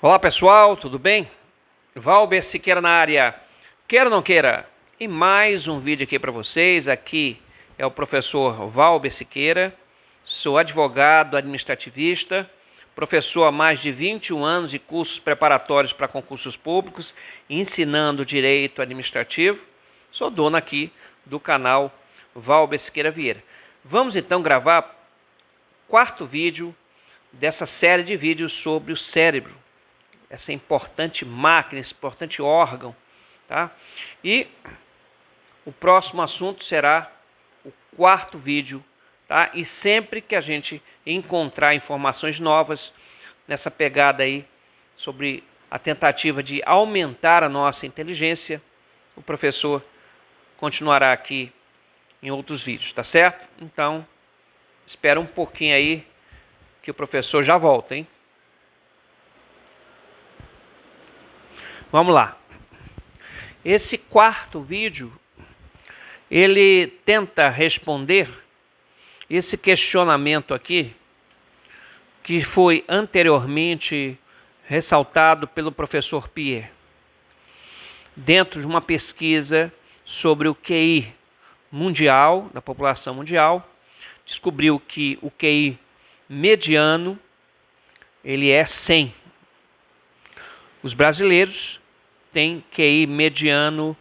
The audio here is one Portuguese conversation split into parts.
Olá pessoal, tudo bem? Valber Siqueira na área, queira ou não queira, e mais um vídeo aqui para vocês. Aqui é o professor Valber Siqueira, sou advogado administrativista, professor há mais de 21 anos de cursos preparatórios para concursos públicos, ensinando direito administrativo. Sou dono aqui do canal Valber Siqueira Vieira. Vamos então gravar o quarto vídeo dessa série de vídeos sobre o cérebro, essa importante máquina, esse importante órgão, tá? E o próximo assunto será o quarto vídeo, tá? E sempre que a gente encontrar informações novas nessa pegada aí sobre a tentativa de aumentar a nossa inteligência, o professor continuará aqui em outros vídeos, tá certo? Então, espera um pouquinho aí que o professor já volta, hein? Vamos lá. Esse quarto vídeo, ele tenta responder esse questionamento aqui, que foi anteriormente ressaltado pelo professor Pierre, dentro de uma pesquisa sobre o QI mundial, da população mundial. Descobriu que o QI mediano, ele é 100. Os brasileiros têm QI mediano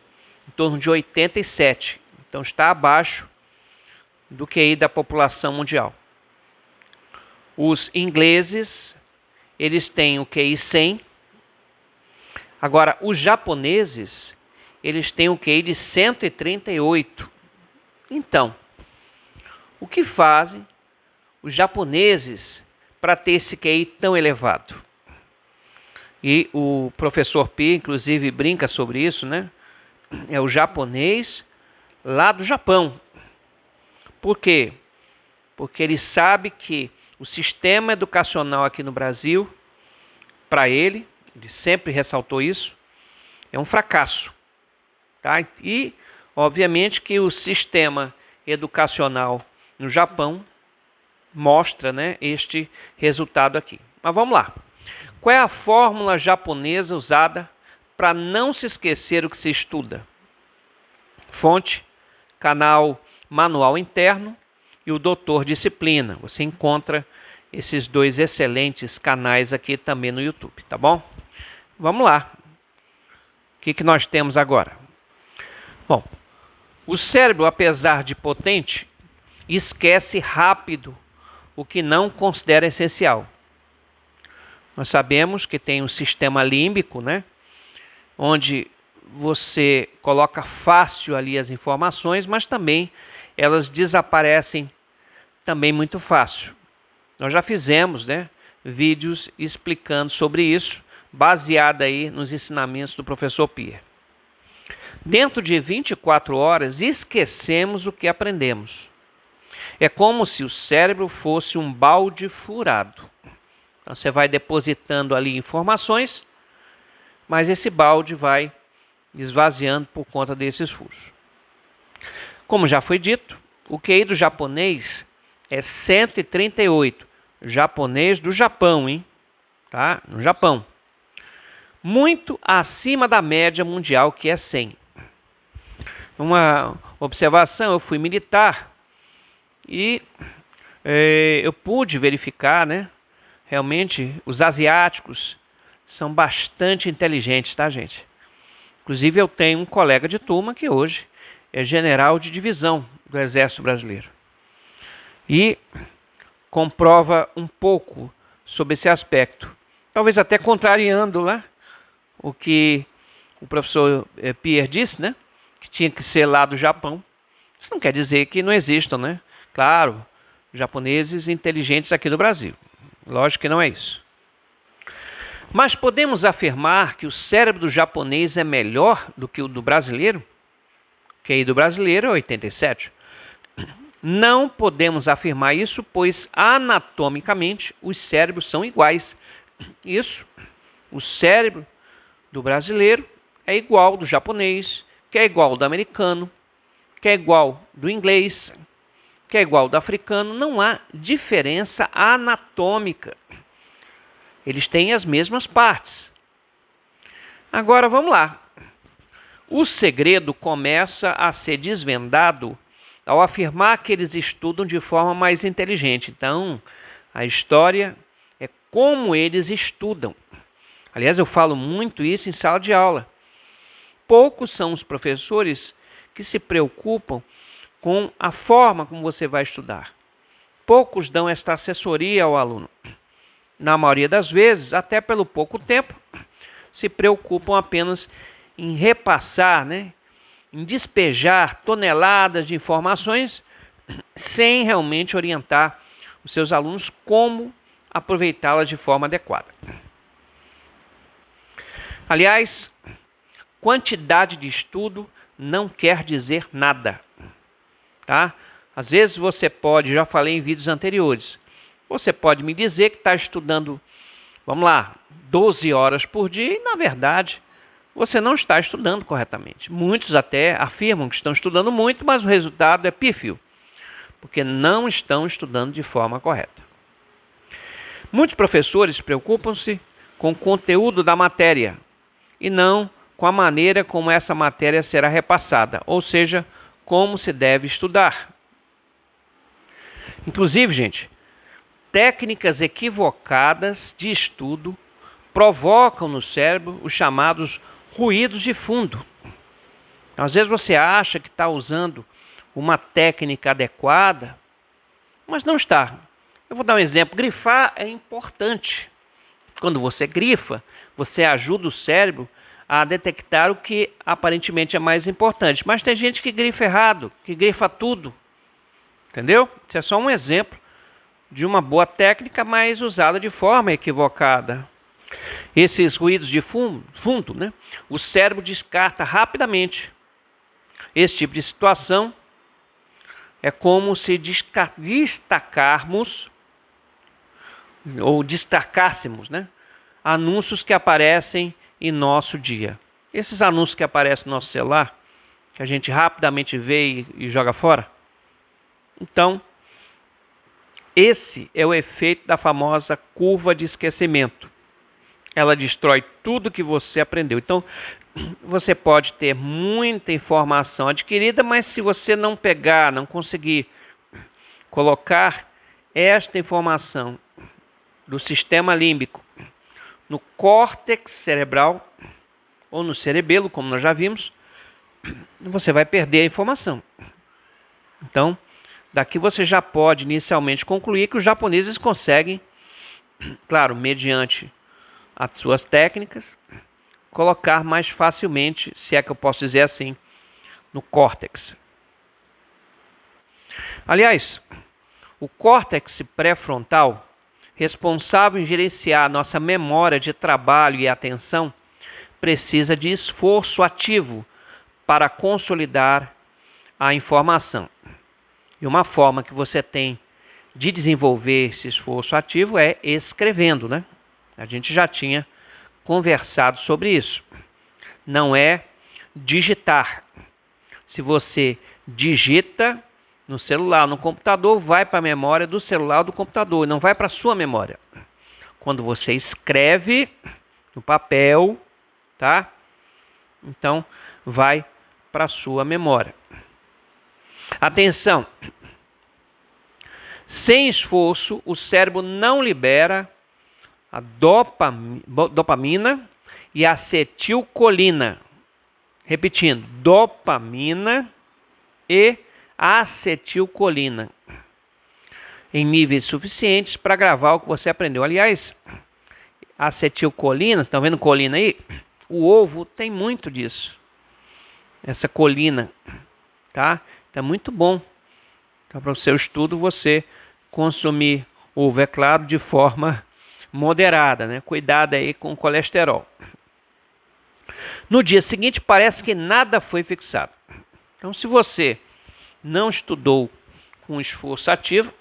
em torno de 87, então está abaixo do QI da população mundial. Os ingleses, eles têm o QI 100. Agora, os japoneses, eles têm o QI de 138. Então, o que fazem os japoneses para ter esse QI tão elevado? E o professor Pi, inclusive, brinca sobre isso, né? É o japonês lá do Japão. Por quê? Porque ele sabe que o sistema educacional aqui no Brasil, para ele sempre ressaltou isso, é um fracasso. Tá? E, obviamente, que o sistema educacional no Japão mostra, né, este resultado aqui. Mas vamos lá. Qual é a fórmula japonesa usada para não se esquecer o que se estuda? Fonte, canal Manual Interno e o Doutor Disciplina. Você encontra esses dois excelentes canais aqui também no YouTube, tá bom? Vamos lá. O que nós temos agora? Bom, o cérebro, apesar de potente, esquece rápido o que não considera essencial. Nós sabemos que tem um sistema límbico, né? Onde você coloca fácil ali as informações, mas também elas desaparecem também muito fácil. Nós já fizemos, né, vídeos explicando sobre isso, baseado aí nos ensinamentos do professor Pierre. Dentro de 24 horas, esquecemos o que aprendemos. É como se o cérebro fosse um balde furado. Então, você vai depositando ali informações, mas esse balde vai esvaziando por conta desses furos. Como já foi dito, o QI do japonês é 138. Japonês do Japão, hein? Tá? No Japão. Muito acima da média mundial, que é 100. Uma observação, eu fui militar e eu pude verificar, né? Realmente, os asiáticos são bastante inteligentes, tá, gente? Inclusive, eu tenho um colega de turma que hoje é general de divisão do Exército Brasileiro. E comprova um pouco sobre esse aspecto. Talvez até contrariando, né, o que o professor Pierre disse, né? Que tinha que ser lá do Japão. Isso não quer dizer que não existam, né? Claro, japoneses inteligentes aqui no Brasil. Lógico que não é isso. Mas podemos afirmar que o cérebro do japonês é melhor do que o do brasileiro? O QI do brasileiro é 87. Não podemos afirmar isso, pois anatomicamente os cérebros são iguais. Isso, o cérebro do brasileiro é igual ao do japonês, que é igual ao do americano, que é igual ao do inglês, que é igual ao do africano. Não há diferença anatômica. Eles têm as mesmas partes. Agora vamos lá. O segredo começa a ser desvendado ao afirmar que eles estudam de forma mais inteligente. Então, a história é como eles estudam. Aliás, eu falo muito isso em sala de aula. Poucos são os professores que se preocupam com a forma como você vai estudar. Poucos dão esta assessoria ao aluno. Na maioria das vezes, até pelo pouco tempo, se preocupam apenas em repassar, em despejar toneladas de informações sem realmente orientar os seus alunos como aproveitá-las de forma adequada. Aliás, quantidade de estudo não quer dizer nada, tá? Às vezes você pode, já falei em vídeos anteriores, você pode me dizer que está estudando, vamos lá, 12 horas por dia e, na verdade, você não está estudando corretamente. Muitos até afirmam que estão estudando muito, mas o resultado é pífio, porque não estão estudando de forma correta. Muitos professores preocupam-se com o conteúdo da matéria e não com a maneira como essa matéria será repassada, ou seja, como se deve estudar. Inclusive, gente, técnicas equivocadas de estudo provocam no cérebro os chamados ruídos de fundo. Às vezes você acha que está usando uma técnica adequada, mas não está. Eu vou dar um exemplo. Grifar é importante. Quando você grifa, você ajuda o cérebro a detectar o que aparentemente é mais importante. Mas tem gente que grifa errado, que grifa tudo. Entendeu? Isso é só um exemplo de uma boa técnica, mas usada de forma equivocada. Esses ruídos de fundo, o cérebro descarta rapidamente. Esse tipo de situação é como se destacássemos anúncios que aparecem em nosso dia. Esses anúncios que aparecem no nosso celular, que a gente rapidamente vê e joga fora. Então, esse é o efeito da famosa curva de esquecimento. Ela destrói tudo que você aprendeu. Então, você pode ter muita informação adquirida, mas se você não pegar, não conseguir colocar esta informação do sistema límbico no córtex cerebral ou no cerebelo, como nós já vimos, você vai perder a informação. Então, daqui você já pode inicialmente concluir que os japoneses conseguem, claro, mediante as suas técnicas, colocar mais facilmente, se é que eu posso dizer assim, no córtex. Aliás, o córtex pré-frontal, responsável em gerenciar nossa memória de trabalho e atenção, precisa de esforço ativo para consolidar a informação. E uma forma que você tem de desenvolver esse esforço ativo é escrevendo, A gente já tinha conversado sobre isso. Não é digitar. Se você digita no celular, no computador, vai para a memória do celular ou do computador, não vai para a sua memória. Quando você escreve no papel, tá? Então, vai para a sua memória. Atenção! Sem esforço, o cérebro não libera a dopamina e acetilcolina. Repetindo, dopamina e acetilcolina em níveis suficientes para gravar o que você aprendeu. Aliás, acetilcolina, estão vendo colina aí? O ovo tem muito disso. Essa colina, tá? Então é muito bom. Então, para o seu estudo, você consumir ovo, é claro, de forma moderada, Cuidado aí com o colesterol. No dia seguinte, parece que nada foi fixado. Então, se você não estudou com esforço ativo,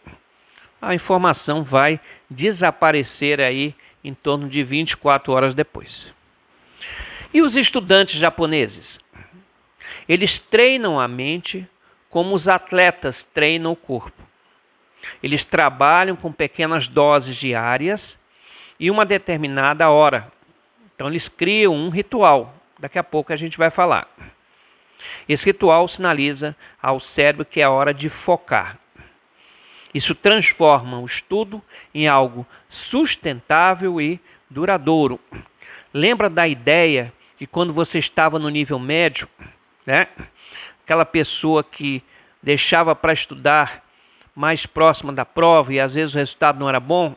a informação vai desaparecer aí em torno de 24 horas depois. E os estudantes japoneses? Eles treinam a mente como os atletas treinam o corpo. Eles trabalham com pequenas doses diárias e uma determinada hora. Então eles criam um ritual. Daqui a pouco a gente vai falar. Esse ritual sinaliza ao cérebro que é a hora de focar. Isso transforma o estudo em algo sustentável e duradouro. Lembra da ideia que quando você estava no nível médio, né? Aquela pessoa que deixava para estudar mais próxima da prova e às vezes o resultado não era bom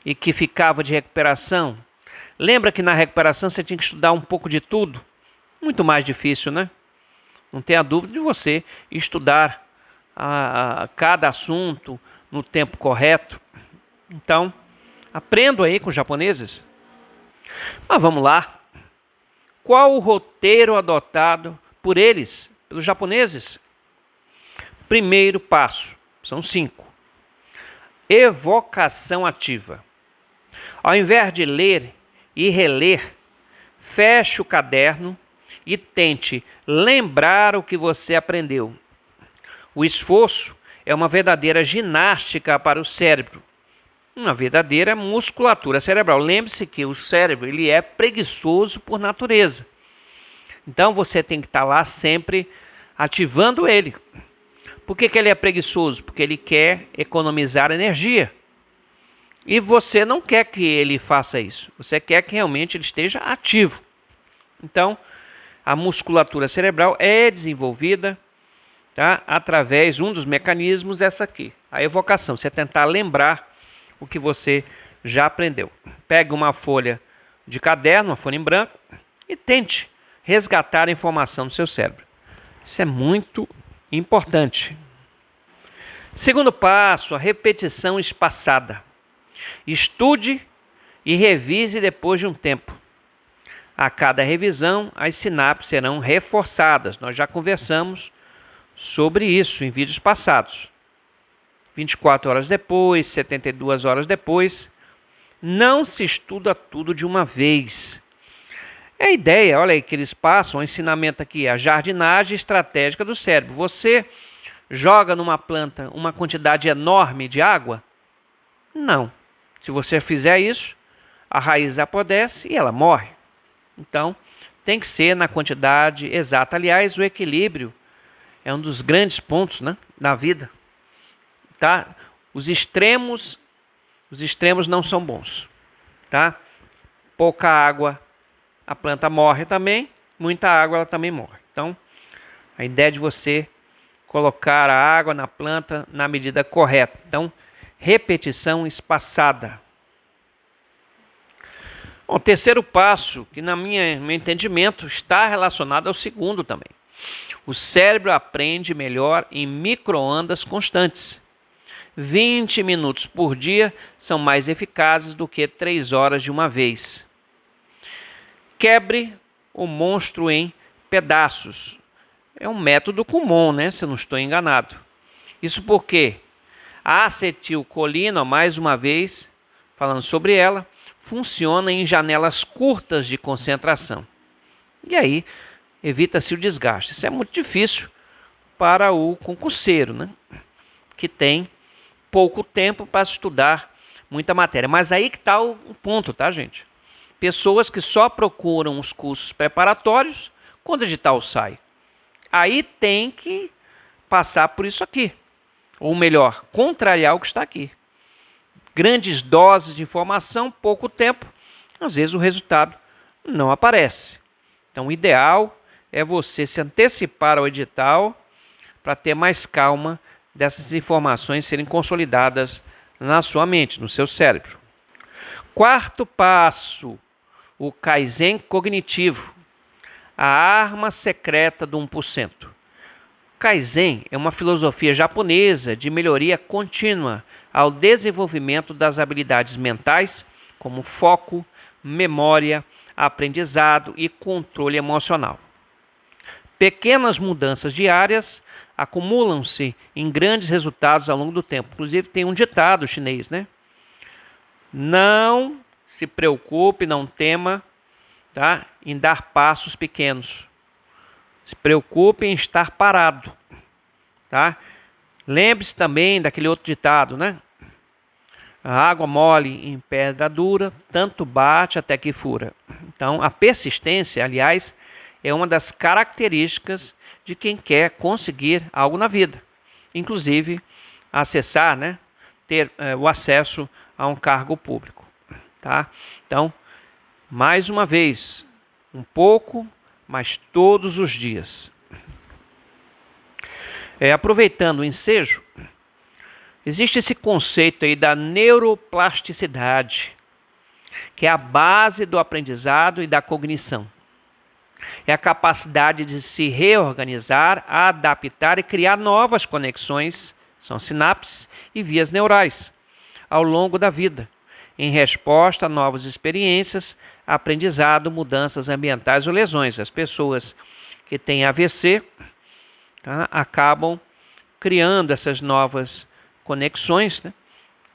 e que ficava de recuperação. Lembra que na recuperação você tinha que estudar um pouco de tudo? Muito mais difícil, né? Não tenha dúvida de você estudar cada assunto no tempo correto. Então, aprendo aí com os japoneses. Mas vamos lá. Qual o roteiro adotado por eles, pelos japoneses? Primeiro passo, são 5. Evocação ativa. Ao invés de ler e reler, feche o caderno e tente lembrar o que você aprendeu. O esforço é uma verdadeira ginástica para o cérebro, uma verdadeira musculatura cerebral. Lembre-se que o cérebro ele é preguiçoso por natureza. Então você tem que estar lá sempre ativando ele. Por que ele é preguiçoso? Porque ele quer economizar energia. E você não quer que ele faça isso. Você quer que realmente ele esteja ativo. Então, a musculatura cerebral é desenvolvida, tá, através um dos mecanismos essa aqui, a evocação. Você tentar lembrar o que você já aprendeu. Pegue uma folha de caderno, uma folha em branco, e tente resgatar a informação do seu cérebro. Isso é muito importante. Segundo passo, a repetição espaçada. Estude e revise depois de um tempo. A cada revisão, as sinapses serão reforçadas. Nós já conversamos sobre isso em vídeos passados. 24 horas depois, 72 horas depois. Não se estuda tudo de uma vez. É a ideia, olha aí que eles passam, o ensinamento aqui, a jardinagem estratégica do cérebro. Você joga numa planta uma quantidade enorme de água? Não. Se você fizer isso, a raiz apodrece e ela morre. Então, tem que ser na quantidade exata. Aliás, o equilíbrio é um dos grandes pontos, né, na vida. Tá? Os extremos não são bons. Tá? Pouca água, a planta morre também. Muita água, ela também morre. Então, a ideia de você colocar a água na planta na medida correta. Então, repetição espaçada. O terceiro passo, que no meu entendimento está relacionado ao segundo também. O cérebro aprende melhor em micro-ondas constantes. 20 minutos por dia são mais eficazes do que 3 horas de uma vez. Quebre o monstro em pedaços. É um método comum, né? Se eu não estou enganado. Isso porque a acetilcolina, mais uma vez, falando sobre ela, funciona em janelas curtas de concentração. E aí, evita-se o desgaste. Isso é muito difícil para o concurseiro, né? Que tem pouco tempo para estudar muita matéria. Mas aí que está o ponto, tá, gente? Pessoas que só procuram os cursos preparatórios quando o edital sai. Aí tem que passar por isso aqui. Ou melhor, contrariar o que está aqui. Grandes doses de informação, pouco tempo, às vezes o resultado não aparece. Então, o ideal é você se antecipar ao edital para ter mais calma dessas informações serem consolidadas na sua mente, no seu cérebro. Quarto passo, o Kaizen cognitivo, a arma secreta do 1%. Kaizen é uma filosofia japonesa de melhoria contínua ao desenvolvimento das habilidades mentais, como foco, memória, aprendizado e controle emocional. Pequenas mudanças diárias acumulam-se em grandes resultados ao longo do tempo. Inclusive tem um ditado chinês, né? Não se preocupe, não tema, tá, em dar passos pequenos. Se preocupe em estar parado, tá? Lembre-se também daquele outro ditado, né? A água mole em pedra dura, tanto bate até que fura. Então, a persistência, aliás, é uma das características de quem quer conseguir algo na vida. Inclusive, acessar, né, ter o acesso a um cargo público. Tá? Então, mais uma vez, um pouco, mas todos os dias. Aproveitando o ensejo, existe esse conceito aí da neuroplasticidade, que é a base do aprendizado e da cognição. É a capacidade de se reorganizar, adaptar e criar novas conexões, são sinapses e vias neurais, ao longo da vida, em resposta a novas experiências, aprendizado, mudanças ambientais ou lesões. As pessoas que têm AVC, tá, acabam criando essas novas conexões, né?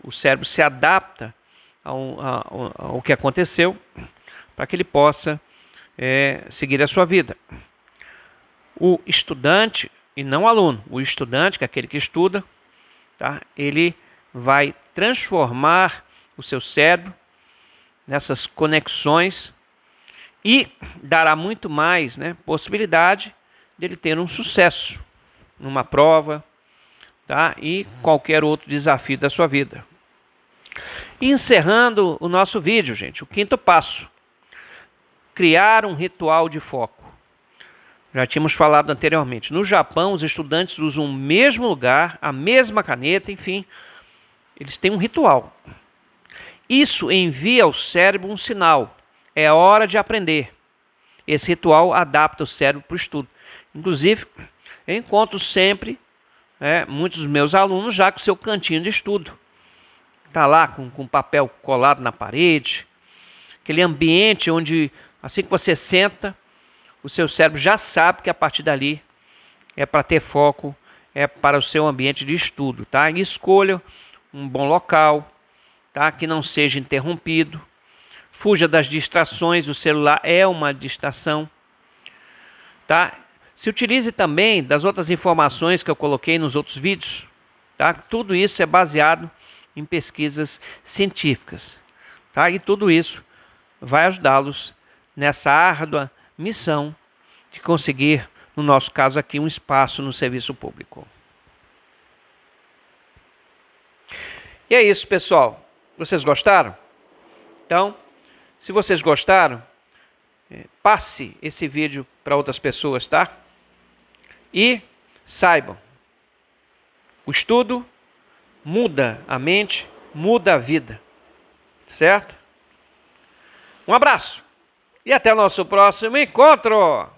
O cérebro se adapta ao que aconteceu para que ele possa seguir a sua vida. O estudante, e não o aluno, o estudante, que é aquele que estuda, tá? Ele vai transformar o seu cérebro nessas conexões e dará muito mais, né, possibilidade de ele ter um sucesso numa prova, tá? E qualquer outro desafio da sua vida. E encerrando o nosso vídeo, gente, o quinto passo: criar um ritual de foco. Já tínhamos falado anteriormente. No Japão, os estudantes usam o mesmo lugar, a mesma caneta, enfim, eles têm um ritual. Isso envia ao cérebro um sinal. É hora de aprender. Esse ritual adapta o cérebro para o estudo. Inclusive, eu encontro sempre muitos dos meus alunos já com seu cantinho de estudo. Está lá com papel colado na parede. Aquele ambiente onde, assim que você senta, o seu cérebro já sabe que a partir dali é para ter foco, é para o seu ambiente de estudo. Tá? E escolha um bom local, tá? Que não seja interrompido. Fuja das distrações, o celular é uma distração. Tá? Se utilize também das outras informações que eu coloquei nos outros vídeos. Tá? Tudo isso é baseado em pesquisas científicas. Tá? E tudo isso vai ajudá-los nessa árdua missão de conseguir, no nosso caso aqui, um espaço no serviço público. E é isso, pessoal. Vocês gostaram? Então, se vocês gostaram, passe esse vídeo para outras pessoas, tá? E saibam, o estudo muda a mente, muda a vida, certo? Um abraço e até o nosso próximo encontro!